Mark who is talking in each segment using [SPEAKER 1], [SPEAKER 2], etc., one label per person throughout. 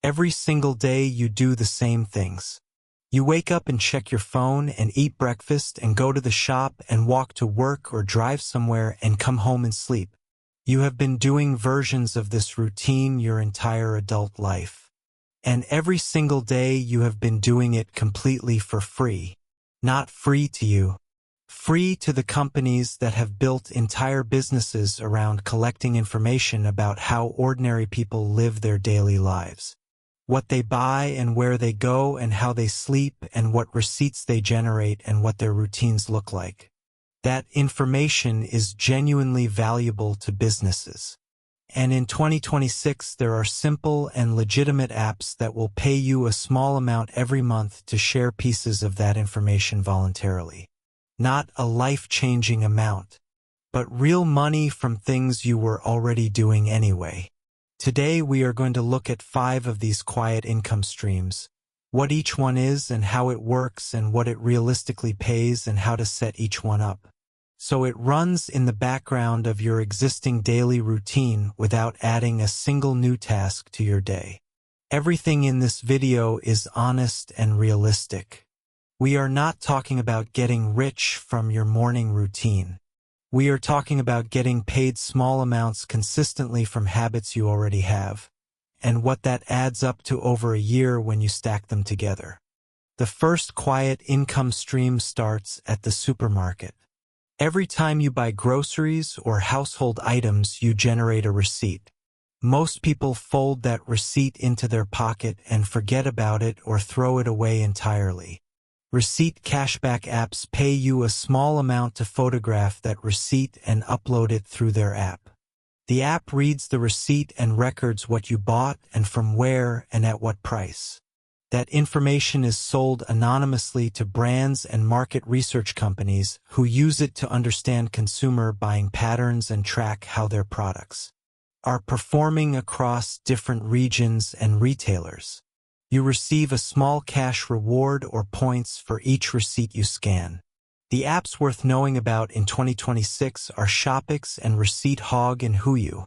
[SPEAKER 1] Every single day you do the same things. You wake up and check your phone and eat breakfast and go to the shop and walk to work or drive somewhere and come home and sleep. You have been doing versions of this routine your entire adult life. And every single day you have been doing it completely for free. Not free to you. Free to the companies that have built entire businesses around collecting information about how ordinary people live their daily lives. What they buy and where they go and how they sleep and what receipts they generate and what their routines look like. That information is genuinely valuable to businesses. And in 2026, there are simple and legitimate apps that will pay you a small amount every month to share pieces of that information voluntarily. Not a life-changing amount, but real money from things you were already doing anyway. Today we are going to look at 5 of these quiet income streams, what each one is and how it works and what it realistically pays and how to set each one up. So it runs in the background of your existing daily routine without adding a single new task to your day. Everything in this video is honest and realistic. We are not talking about getting rich from your morning routine. We are talking about getting paid small amounts consistently from habits you already have, and what that adds up to over a year when you stack them together. The first quiet income stream starts at the supermarket. Every time you buy groceries or household items, you generate a receipt. Most people fold that receipt into their pocket and forget about it or throw it away entirely. Receipt cashback apps pay you a small amount to photograph that receipt and upload it through their app. The app reads the receipt and records what you bought and from where and at what price. That information is sold anonymously to brands and market research companies who use it to understand consumer buying patterns and track how their products are performing across different regions and retailers. You receive a small cash reward or points for each receipt you scan. The apps worth knowing about in 2026 are Shopix and Receipt Hog and Huyu,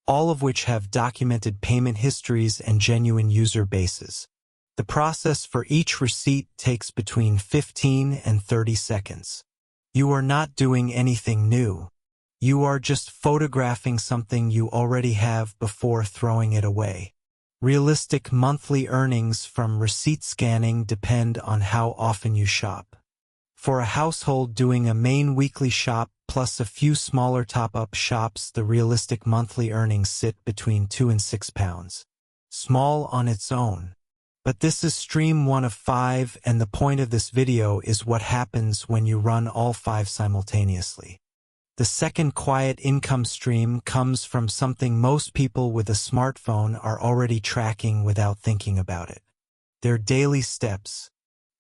[SPEAKER 1] all of which have documented payment histories and genuine user bases. The process for each receipt takes between 15 and 30 seconds. You are not doing anything new. You are just photographing something you already have before throwing it away. Realistic monthly earnings from receipt scanning depend on how often you shop. For a household doing a main weekly shop plus a few smaller top-up shops, the realistic monthly earnings sit between £2 and £6. Small on its own. But this is stream 1 of 5, and the point of this video is what happens when you run all 5 simultaneously. The second quiet income stream comes from something most people with a smartphone are already tracking without thinking about it. Their daily steps.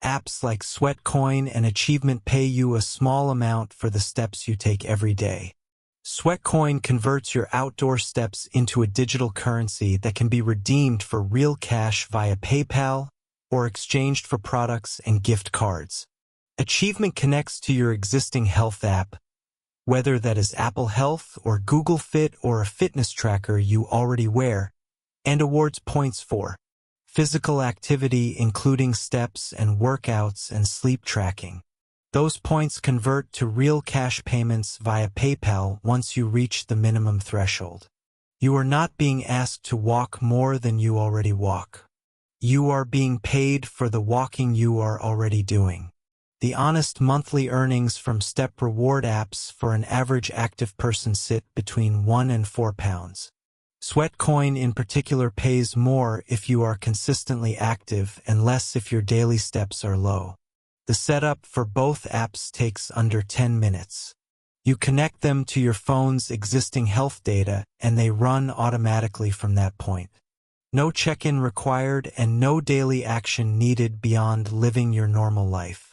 [SPEAKER 1] Apps like Sweatcoin and Achievement pay you a small amount for the steps you take every day. Sweatcoin converts your outdoor steps into a digital currency that can be redeemed for real cash via PayPal or exchanged for products and gift cards. Achievement connects to your existing health app, whether that is Apple Health or Google Fit or a fitness tracker you already wear, and awards points for physical activity including steps and workouts and sleep tracking. Those points convert to real cash payments via PayPal once you reach the minimum threshold. You are not being asked to walk more than you already walk. You are being paid for the walking you are already doing. The honest monthly earnings from step reward apps for an average active person sit between £1 and £4. Sweatcoin in particular pays more if you are consistently active and less if your daily steps are low. The setup for both apps takes under 10 minutes. You connect them to your phone's existing health data and they run automatically from that point. No check-in required and no daily action needed beyond living your normal life.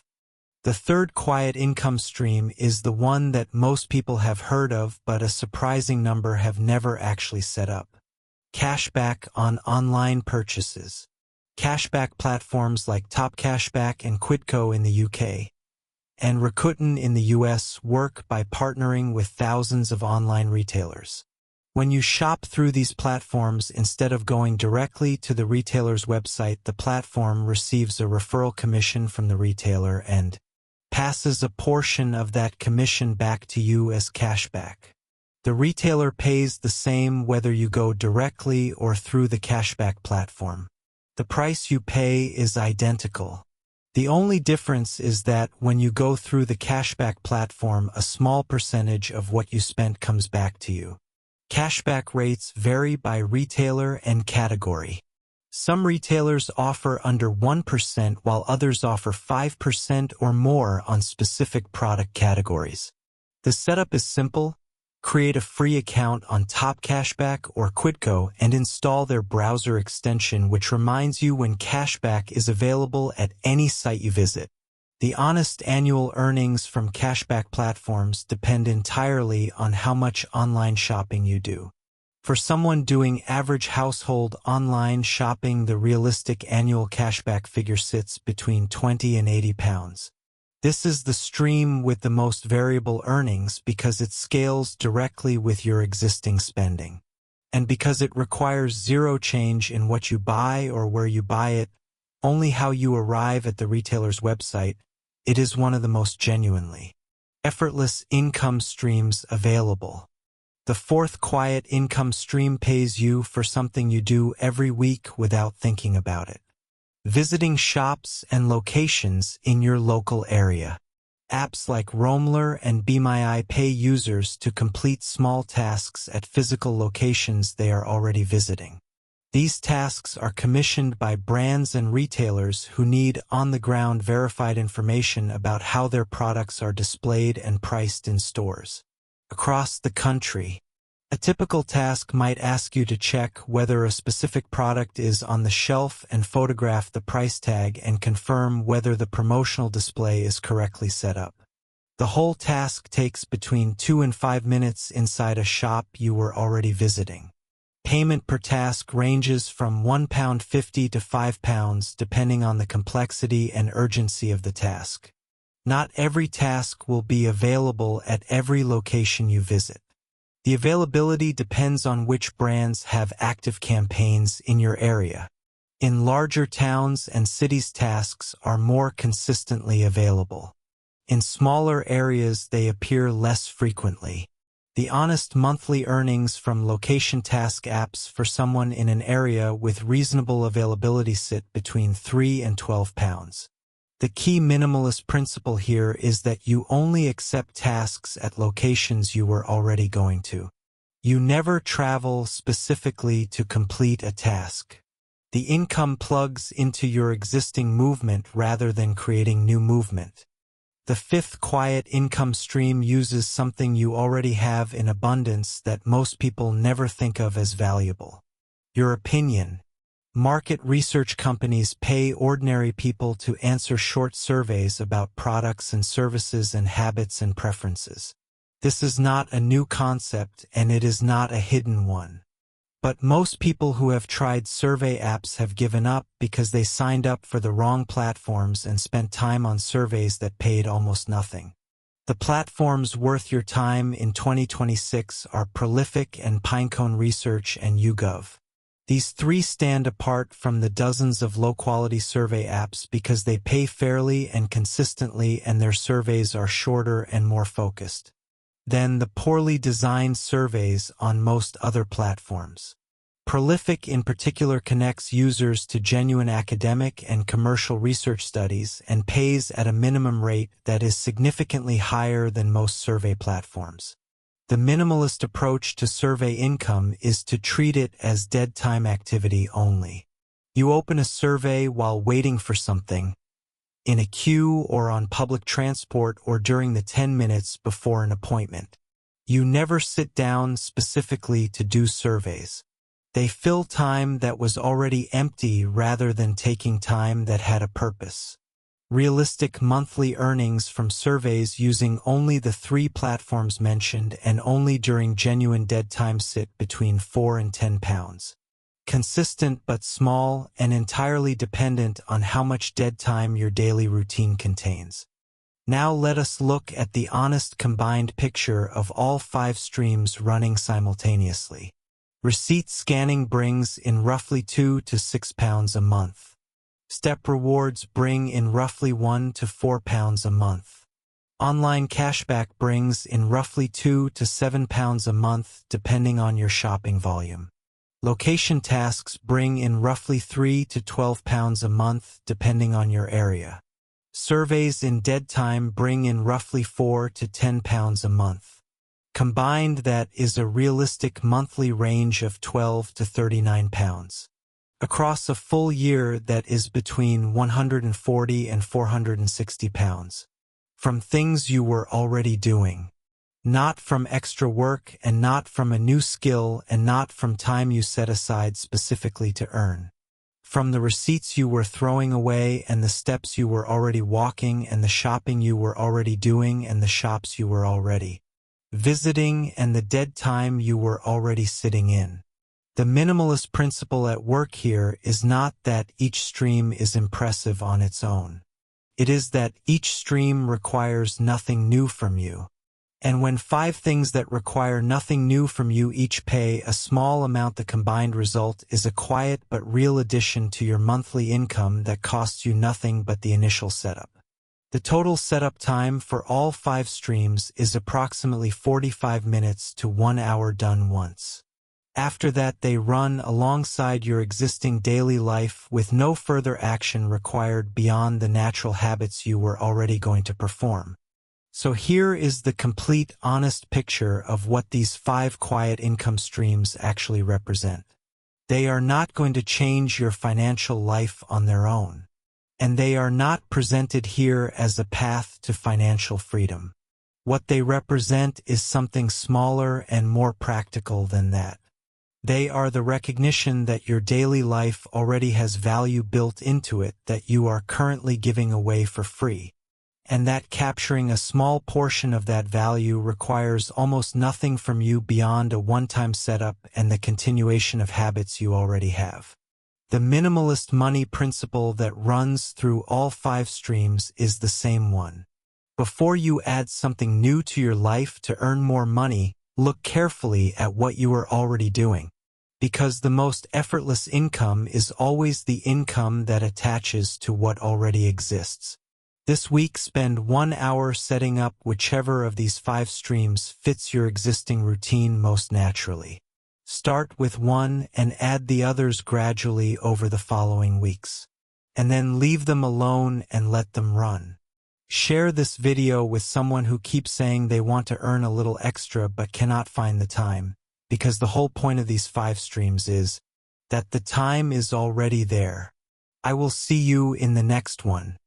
[SPEAKER 1] The third quiet income stream is the one that most people have heard of, but a surprising number have never actually set up. Cashback on online purchases. Cashback platforms like Topcashback and Quidco in the UK and Rakuten in the US work by partnering with thousands of online retailers. When you shop through these platforms instead of going directly to the retailer's website, the platform receives a referral commission from the retailer and passes a portion of that commission back to you as cashback. The retailer pays the same whether you go directly or through the cashback platform. The price you pay is identical. The only difference is that when you go through the cashback platform, a small percentage of what you spent comes back to you. Cashback rates vary by retailer and category. Some retailers offer under 1% while others offer 5% or more on specific product categories. The setup is simple. Create a free account on topcashback or Quidco and install their browser extension, which reminds you when cashback is available at any site you visit. The honest annual earnings from cashback platforms depend entirely on how much online shopping you do. For someone doing average household online shopping, the realistic annual cashback figure sits between £20 and £80. This is the stream with the most variable earnings because it scales directly with your existing spending. And because it requires zero change in what you buy or where you buy it, only how you arrive at the retailer's website, it is one of the most genuinely effortless income streams available. The fourth quiet income stream pays you for something you do every week without thinking about it. Visiting shops and locations in your local area. Apps like Roamler and BeMyEye pay users to complete small tasks at physical locations they are already visiting. These tasks are commissioned by brands and retailers who need on-the-ground verified information about how their products are displayed and priced in stores across the country. A typical task might ask you to check whether a specific product is on the shelf and photograph the price tag and confirm whether the promotional display is correctly set up. The whole task takes between 2 and 5 minutes inside a shop you were already visiting. Payment per task ranges from £1.50 to £5 depending on the complexity and urgency of the task. Not every task will be available at every location you visit. The availability depends on which brands have active campaigns in your area. In larger towns and cities, tasks are more consistently available. In smaller areas, they appear less frequently. The honest monthly earnings from location task apps for someone in an area with reasonable availability sit between £3 and £12. The key minimalist principle here is that you only accept tasks at locations you were already going to. You never travel specifically to complete a task. The income plugs into your existing movement rather than creating new movement. The fifth quiet income stream uses something you already have in abundance that most people never think of as valuable. Your opinion. Market research companies pay ordinary people to answer short surveys about products and services and habits and preferences. This is not a new concept and it is not a hidden one. But most people who have tried survey apps have given up because they signed up for the wrong platforms and spent time on surveys that paid almost nothing. The platforms worth your time in 2026 are Prolific and Pinecone Research and YouGov. These three stand apart from the dozens of low-quality survey apps because they pay fairly and consistently and their surveys are shorter and more focused than the poorly designed surveys on most other platforms. Prolific in particular connects users to genuine academic and commercial research studies and pays at a minimum rate that is significantly higher than most survey platforms. The minimalist approach to survey income is to treat it as dead time activity only. You open a survey while waiting for something, in a queue or on public transport or during the 10 minutes before an appointment. You never sit down specifically to do surveys. They fill time that was already empty rather than taking time that had a purpose. Realistic monthly earnings from surveys using only the three platforms mentioned and only during genuine dead time sit between £4 and £10. Consistent but small and entirely dependent on how much dead time your daily routine contains. Now let us look at the honest combined picture of all 5 streams running simultaneously. Receipt scanning brings in roughly £2 to £6 a month. Step rewards bring in roughly £1 to £4 a month. Online cashback brings in roughly £2 to £7 a month depending on your shopping volume. Location tasks bring in roughly £3 to £12 a month depending on your area. Surveys in dead time bring in roughly £4 to £10 a month. Combined, that is a realistic monthly range of £12 to £39. Across a full year, that is between £140 and £460. From things you were already doing. Not from extra work, and not from a new skill, and not from time you set aside specifically to earn. From the receipts you were throwing away, and the steps you were already walking, and the shopping you were already doing, and the shops you were already visiting, and the dead time you were already sitting in. The minimalist principle at work here is not that each stream is impressive on its own. It is that each stream requires nothing new from you. And when 5 things that require nothing new from you each pay a small amount, the combined result is a quiet but real addition to your monthly income that costs you nothing but the initial setup. The total setup time for all 5 streams is approximately 45 minutes to 1 hour done once. After that, they run alongside your existing daily life with no further action required beyond the natural habits you were already going to perform. So here is the complete, honest picture of what these 5 quiet income streams actually represent. They are not going to change your financial life on their own. And they are not presented here as a path to financial freedom. What they represent is something smaller and more practical than that. They are the recognition that your daily life already has value built into it that you are currently giving away for free, and that capturing a small portion of that value requires almost nothing from you beyond a one-time setup and the continuation of habits you already have. The minimalist money principle that runs through all 5 streams is the same one. Before you add something new to your life to earn more money, look carefully at what you are already doing. Because the most effortless income is always the income that attaches to what already exists. This week, spend 1 hour setting up whichever of these 5 streams fits your existing routine most naturally. Start with one and add the others gradually over the following weeks. And then leave them alone and let them run. Share this video with someone who keeps saying they want to earn a little extra but cannot find the time, because the whole point of these 5 streams is that the time is already there. I will see you in the next one.